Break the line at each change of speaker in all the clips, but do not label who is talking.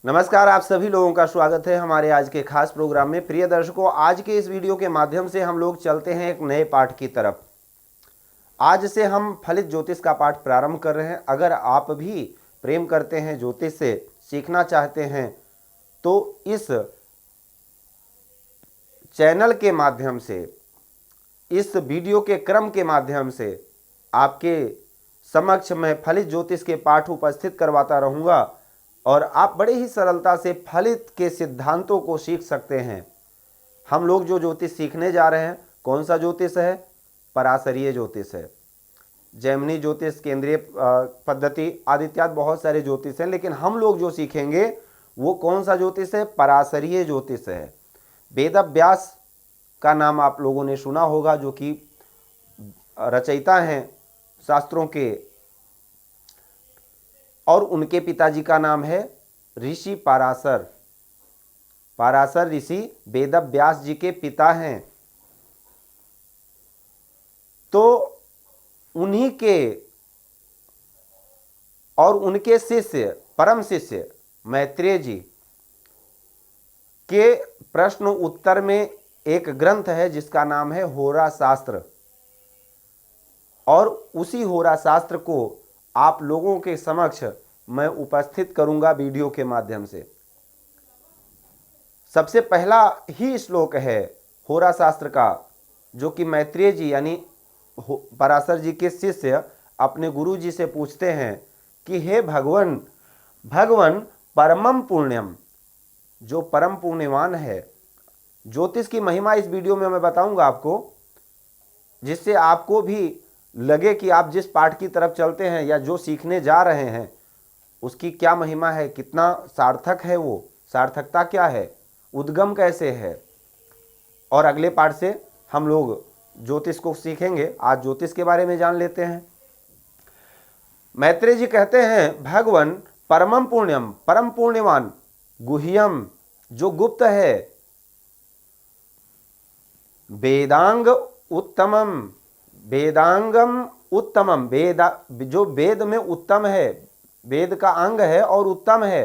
नमस्कार, आप सभी लोगों का स्वागत है हमारे आज के खास प्रोग्राम में। प्रिय दर्शकों, आज के इस वीडियो के माध्यम से हम लोग चलते हैं एक नए पाठ की तरफ। आज से हम फलित ज्योतिष का पाठ प्रारंभ कर रहे हैं। अगर आप भी प्रेम करते हैं, ज्योतिष से सीखना चाहते हैं, तो इस चैनल के माध्यम से, इस वीडियो के क्रम के माध्यम से आपके समक्ष मैं फलित ज्योतिष के पाठ उपस्थित करवाता रहूँगा और आप बड़े ही सरलता से फलित के सिद्धांतों को सीख सकते हैं। हम लोग जो ज्योतिष सीखने जा रहे हैं, कौन सा ज्योतिष है? पराशरीय ज्योतिष है। जैमिनी ज्योतिष, केंद्रीय पद्धति, आदित्याद बहुत सारे ज्योतिष हैं, लेकिन हम लोग जो सीखेंगे वो कौन सा ज्योतिष है? पराशरीय ज्योतिष है। वेदव्यास का नाम आप लोगों ने सुना होगा, जो कि रचयिता हैं शास्त्रों के, और उनके पिताजी का नाम है ऋषि पराशर। पराशर ऋषि वेदव्यास जी के पिता हैं। तो उन्हीं के और उनके शिष्य, परम शिष्य मैत्रेय जी के प्रश्न उत्तर में एक ग्रंथ है जिसका नाम है होरा शास्त्र, और उसी होरा शास्त्र को आप लोगों के समक्ष मैं उपस्थित करूंगा वीडियो के माध्यम से। सबसे पहला ही श्लोक है होरा शास्त्र का, जो कि मैत्रेय जी यानी पराशर जी के शिष्य अपने गुरु जी से पूछते हैं कि हे भगवान, भगवान परमम पुण्यम, जो परम पुण्यवान है। ज्योतिष की महिमा इस वीडियो में मैं बताऊंगा आपको, जिससे आपको भी लगे कि आप जिस पाठ की तरफ चलते हैं या जो सीखने जा रहे हैं उसकी क्या महिमा है, कितना सार्थक है, वो सार्थकता क्या है, उद्गम कैसे है। और अगले पाठ से हम लोग ज्योतिष को सीखेंगे। आज ज्योतिष के बारे में जान लेते हैं। मैत्रेय जी कहते हैं, भगवान परमम पुण्यम, परम पुण्यवान, गुह्यम, जो गुप्त है, वेदांग उत्तमम, वेदांगम उत्तमम, जो वेद में उत्तम है, वेद का अंग है और उत्तम है।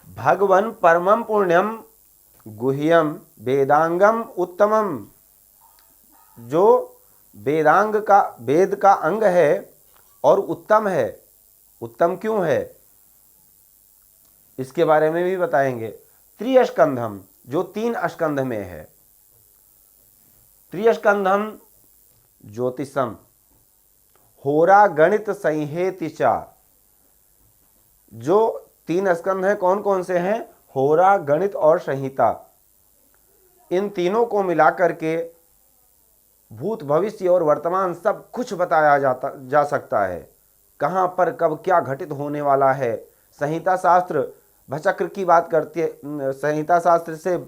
भगवान परमम पुण्यम गुह्यम वेदांगम उत्तमम, जो वेदांग का, वेद का अंग है और उत्तम है। उत्तम क्यों है इसके बारे में भी बताएंगे। त्रिस्कंधम, जो 3 स्कंध में है। त्रिस्कंधम ज्योतिषम होरा गणित संहेतिचा, जो 3 स्कंध हैं कौन कौन से हैं? होरा, गणित और संहिता। इन तीनों को मिलाकर के भूत, भविष्य और वर्तमान सब कुछ बताया जा सकता है। कहाँ पर कब क्या घटित होने वाला है। संहिता शास्त्र भचक्र की बात करती है। संहिता शास्त्र से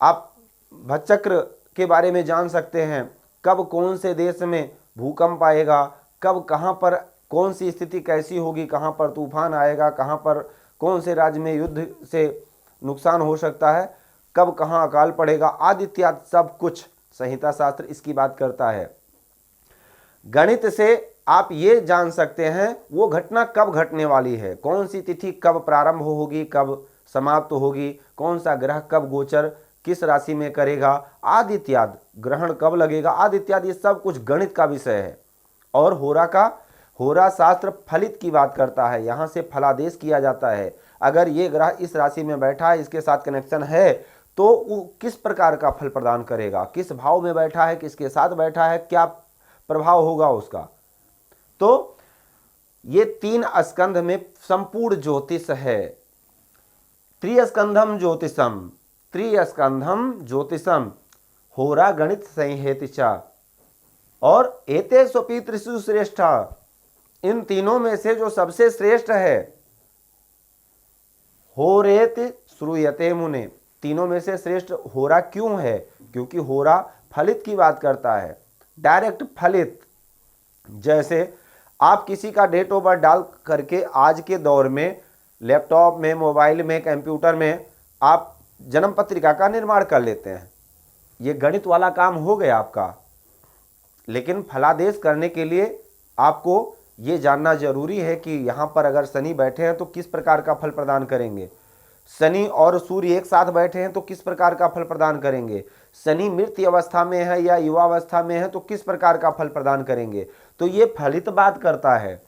आप भचक्र के बारे में जान सकते हैं, कब कौन से देश में भूकंप आएगा, कब कहाँ पर कौन सी स्थिति कैसी होगी, कहाँ पर तूफान आएगा, कहाँ पर कौन से राज्य में युद्ध से नुकसान हो सकता है, कब कहाँ अकाल पड़ेगा, आदि इत्यादि सब कुछ संहिता शास्त्र इसकी बात करता है। गणित से आप ये जान सकते हैं वो घटना कब घटने वाली है, कौन सी तिथि कब प्रारंभ होगी, कब समाप्त होगी, कौन सा ग्रह कब गोचर किस राशि में करेगा, आदि इत्यादि, ग्रहण कब लगेगा, आदि इत्यादि, ये सब कुछ गणित का विषय है। और होरा शास्त्र फलित की बात करता है। यहाँ से फलादेश किया जाता है। अगर ये ग्रह इस राशि में बैठा है, इसके साथ कनेक्शन है, तो वो किस प्रकार का फल प्रदान करेगा, किस भाव में बैठा है, किसके साथ बैठा है, क्या प्रभाव होगा उसका। तो ये 3 स्कंध में संपूर्ण ज्योतिष है। त्रिस्कंधम ज्योतिषम, त्रिस्कंधम ज्योतिषम होरा गणित संहेतिचा, और एते स्वपि त्रिषु श्रेष्ठा, इन तीनों में से जो सबसे श्रेष्ठ है, होरेति श्रूयते मुने, तीनों में से श्रेष्ठ होरा क्यों है? क्योंकि होरा फलित की बात करता है, डायरेक्ट फलित। जैसे आप किसी का डेट ऑफ बर्थ डाल करके आज के दौर में लैपटॉप में, मोबाइल में, कंप्यूटर में आप जन्म पत्रिका का निर्माण कर लेते हैं, ये गणित वाला काम हो गया आपका। लेकिन फलादेश करने के लिए आपको ये जानना जरूरी है कि यहाँ पर अगर शनि बैठे हैं तो किस प्रकार का फल प्रदान करेंगे, शनि और सूर्य एक साथ बैठे हैं तो किस प्रकार का फल प्रदान करेंगे, शनि मृत्यु अवस्था में है या युवा अवस्था में है तो किस प्रकार का फल प्रदान करेंगे। तो ये फलित बात करता है,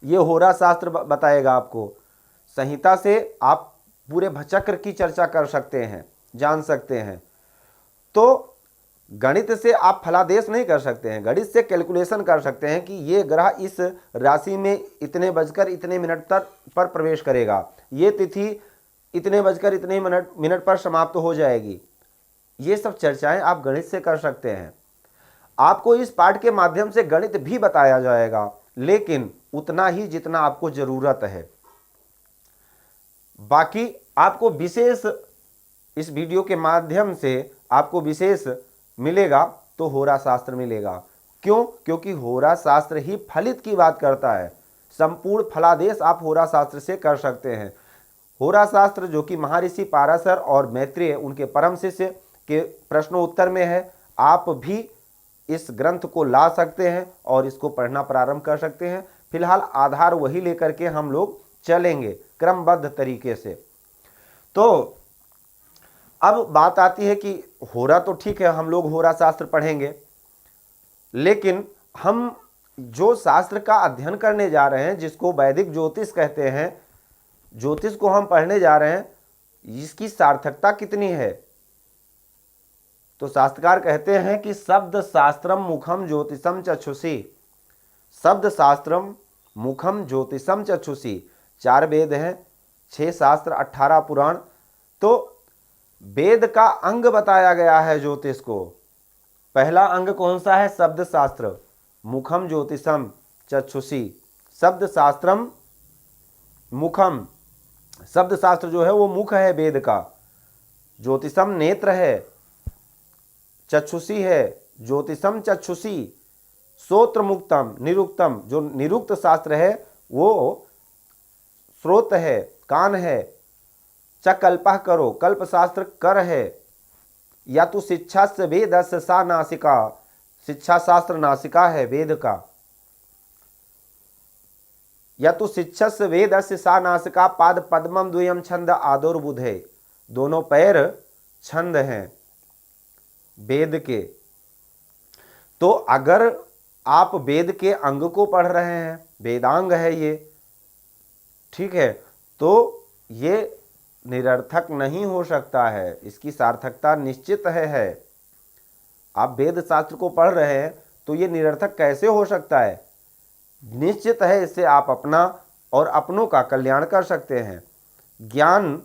ये होरा शास्त्र बताएगा आपको। संहिता से आप पूरे चक्र की चर्चा कर सकते हैं, जान सकते हैं। तो गणित से आप फलादेश नहीं कर सकते हैं, गणित से कैलकुलेशन कर सकते हैं कि ये ग्रह इस राशि में इतने बजकर इतने मिनट तक पर प्रवेश करेगा, ये तिथि इतने बजकर इतने मिनट पर समाप्त हो जाएगी। ये सब चर्चाएं आप गणित से कर सकते हैं। आपको इस पाठ के माध्यम से गणित भी बताया जाएगा, लेकिन उतना ही जितना आपको जरूरत है। बाकी आपको विशेष इस वीडियो के माध्यम से आपको विशेष मिलेगा तो होरा शास्त्र मिलेगा। क्यों? क्योंकि होरा शास्त्र ही फलित की बात करता है। संपूर्ण फलादेश आप होरा शास्त्र से कर सकते हैं। होरा शास्त्र जो कि महर्षि पाराशर और मैत्रेय उनके परम शिष्य के प्रश्नोत्तर में है, आप भी इस ग्रंथ को ला सकते हैं और इसको पढ़ना प्रारंभ कर सकते हैं। फिलहाल आधार वही लेकर के हम लोग चलेंगे क्रमबद्ध तरीके से। तो अब बात आती है कि होरा तो ठीक है, हम लोग होरा शास्त्र पढ़ेंगे, लेकिन हम जो शास्त्र का अध्ययन करने जा रहे हैं, जिसको वैदिक ज्योतिष कहते हैं, ज्योतिष को हम पढ़ने जा रहे हैं, इसकी सार्थकता कितनी है? तो शास्त्रकार कहते हैं कि शब्द शास्त्रम मुखम ज्योतिषम चक्षुषी, शब्द शास्त्रम मुखम ज्योतिषम चक्षुषी। 4 वेद हैं, 6 शास्त्र, 18 पुराण। तो वेद का अंग बताया गया है ज्योतिष को। पहला अंग कौन सा है? शब्द शास्त्र। मुखम ज्योतिषम चक्षुषी, शब्द शास्त्रम मुखम, शब्द शास्त्र जो है वो मुख है वेद का, ज्योतिषम नेत्र है, चक्षुषी है, ज्योतिषम चक्षुषी, श्रोत्र मुक्तम निरुक्तम, जो निरुक्त शास्त्र है वो श्रोत है, कान है, च कल्पः करो, कल्प शास्त्र कर है, या तो शिक्षा से वेद से सा नासिका, शिक्षा शास्त्र नासिका है वेद का, या तो शिक्षा से वेद से सा नासिका, पाद पद्मम द्वयम छंद आदोर बुधे, दोनों पैर छंद हैं वेद के। तो अगर आप वेद के अंग को पढ़ रहे हैं, वेदांग है ये, ठीक है, तो ये निरर्थक नहीं हो सकता है, इसकी सार्थकता निश्चित है। आप वेद शास्त्र को पढ़ रहे हैं तो ये निरर्थक कैसे हो सकता है? निश्चित है, इससे आप अपना और अपनों का कल्याण कर सकते हैं। ज्ञान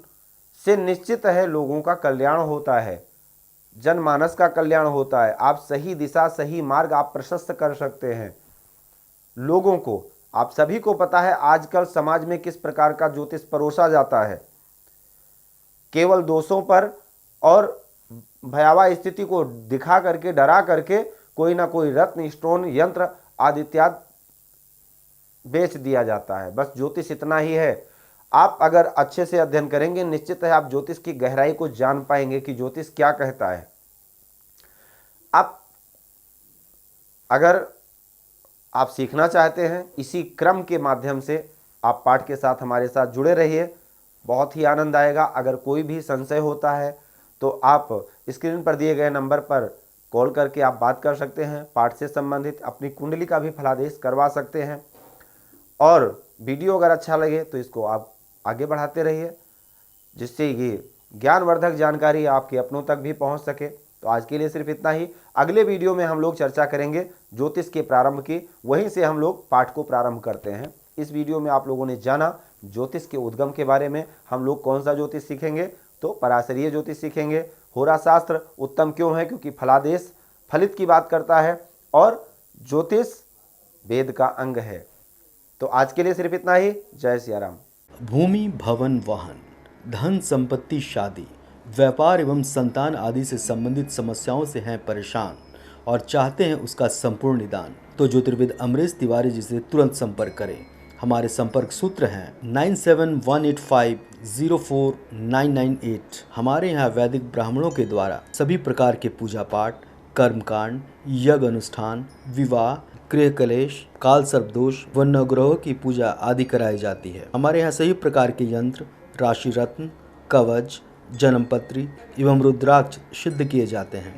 से निश्चित है लोगों का कल्याण होता है, जनमानस का कल्याण होता है। आप सही दिशा, सही मार्ग आप प्रशस्त कर सकते हैं लोगों को। आप सभी को पता है आजकल समाज में किस प्रकार का ज्योतिष परोसा जाता है, केवल दोषों पर और भयावह स्थिति को दिखा करके, डरा करके कोई ना कोई रत्न, स्टोन, यंत्र आदि इत्यादि बेच दिया जाता है। बस ज्योतिष इतना ही है। आप अगर अच्छे से अध्ययन करेंगे, निश्चित है आप ज्योतिष की गहराई को जान पाएंगे कि ज्योतिष क्या कहता है। आप अगर आप सीखना चाहते हैं, इसी क्रम के माध्यम से आप पाठ के साथ हमारे साथ जुड़े रहिए, बहुत ही आनंद आएगा। अगर कोई भी संशय होता है तो आप स्क्रीन पर दिए गए नंबर पर कॉल करके आप बात कर सकते हैं, पाठ से संबंधित अपनी कुंडली का भी फलादेश करवा सकते हैं। और वीडियो अगर अच्छा लगे तो इसको आप आगे बढ़ाते रहिए, जिससे ये ज्ञानवर्धक जानकारी आपके अपनों तक भी पहुंच सके। तो आज के लिए सिर्फ इतना ही। अगले वीडियो में हम लोग चर्चा करेंगे ज्योतिष के प्रारंभ की, वहीं से हम लोग पाठ को प्रारंभ करते हैं। इस वीडियो में आप लोगों ने जाना ज्योतिष के उद्गम के बारे में। हम लोग कौन सा ज्योतिष सीखेंगे? तो पराशरीय ज्योतिष सीखेंगे। होरा शास्त्र उत्तम क्यों है? क्योंकि फलादेश फलित की बात करता है और ज्योतिष वेद का अंग है। तो आज के लिए सिर्फ इतना ही। जय सिया राम।
भूमि, भवन, वाहन, धन संपत्ति, शादी, व्यापार एवं संतान आदि से संबंधित समस्याओं से हैं परेशान और चाहते हैं उसका संपूर्ण निदान, तो ज्योतिर्विद अमरीश तिवारी जी से तुरंत संपर्क करें। हमारे संपर्क सूत्र हैं 9718504998। हमारे यहाँ वैदिक ब्राह्मणों के द्वारा सभी प्रकार के पूजा पाठ, कर्मकांड, यज्ञ अनुष्ठान, विवाह, गृह कलेश, काल सर्प दोष व नवग्रहों की पूजा आदि कराई जाती है। हमारे यहाँ सभी प्रकार के यंत्र, राशि रत्न, कवच, जन्मपत्री एवं रुद्राक्ष सिद्ध किए जाते हैं।